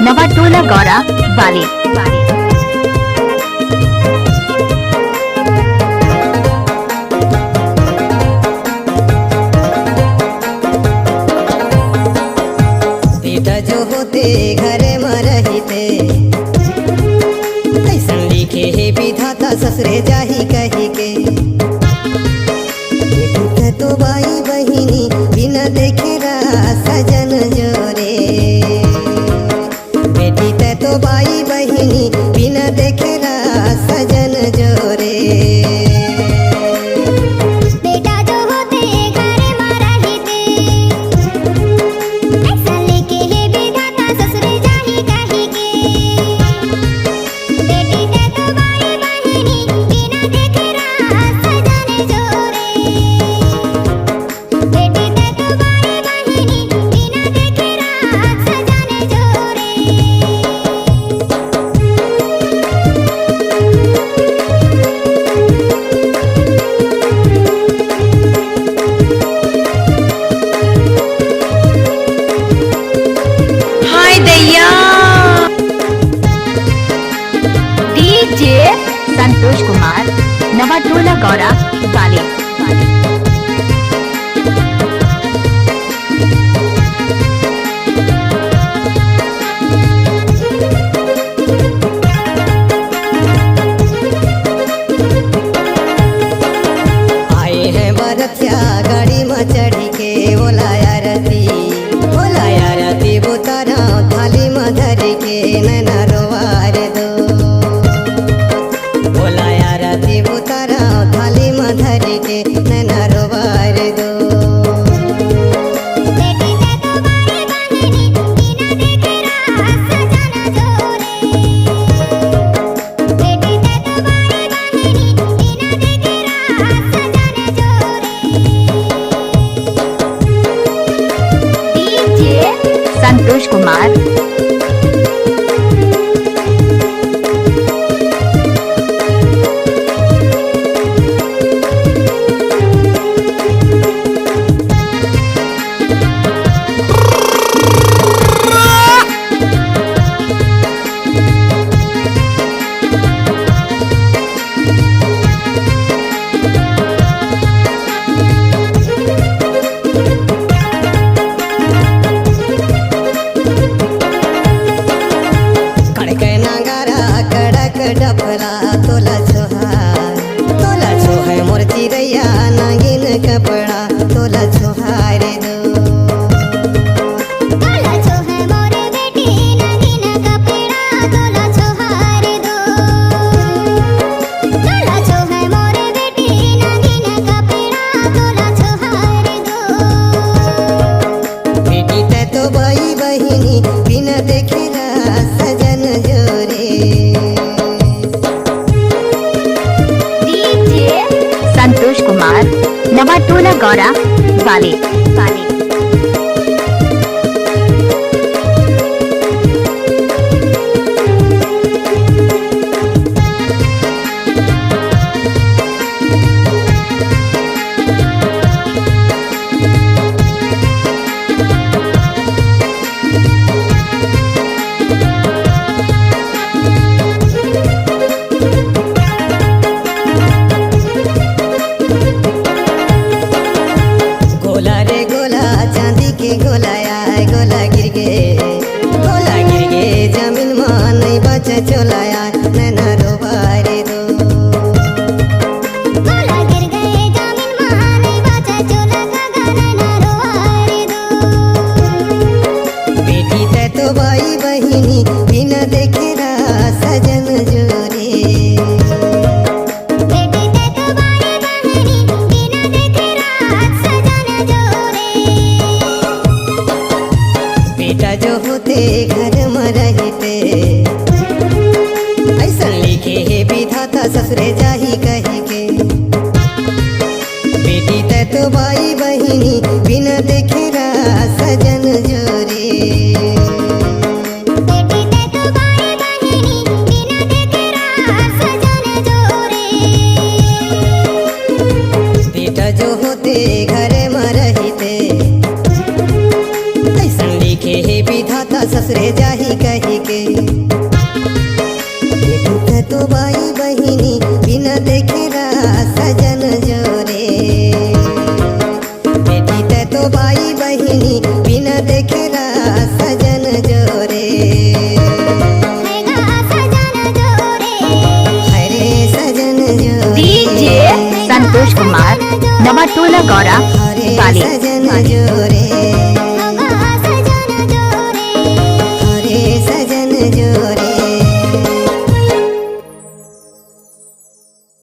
नवाटोला गौरा वाले। बेटा जो होते घर में रहते, ऐसा लिखे है विधाता ससुरे जाही कही के। बेटी तो भाई बहिनी बिना देखे सजन जोरे, बेटी तो भाई बहिनी बिना देखे सजन जोरे। संतोष कुमार नवाटोला गौरा वाले। आए हैं बरतिया गाड़ी में चढ़ी के, बोलाया रती बुतारा थाली में धरी के, नैना रोवार दो। बुतारा थाली में धरी के, नैना रोवार दो। संतोष कुमार डफला तोला छोहाय मोर चिड़ैया नागिन कपड़ा, तोला छोहार दो। बेटी तो भाई बहिनी बिना देखे सजन जोरे। संतोष कुमार नवाटोला गौरा वाले। गोला गिर गे जमीन में नहीं बचे चलाया, नैना रोवार दो। बेटी तो भाई बहिनी बिना देखे सजन जोरे। बेटा जो होते घर में रहते, ऐसा लिखे है विधाता ससुरे जाही कही के। बेटी तो भाई बहिनी बिना देखे सजन जोरे। बेटा जो होते घर में रहते, ऐसा लिखे है विधाता ससुरे जाही कही के बेटी तो भाई बहिनी बिना देखेला सजन जोरे बेटी तो भाई बहिनी बिना देखेला सजन जोरे हरे सजन जोरे डीजे संतोष कुमार नवाटोला गौरा हरे पाली। सजन जोरे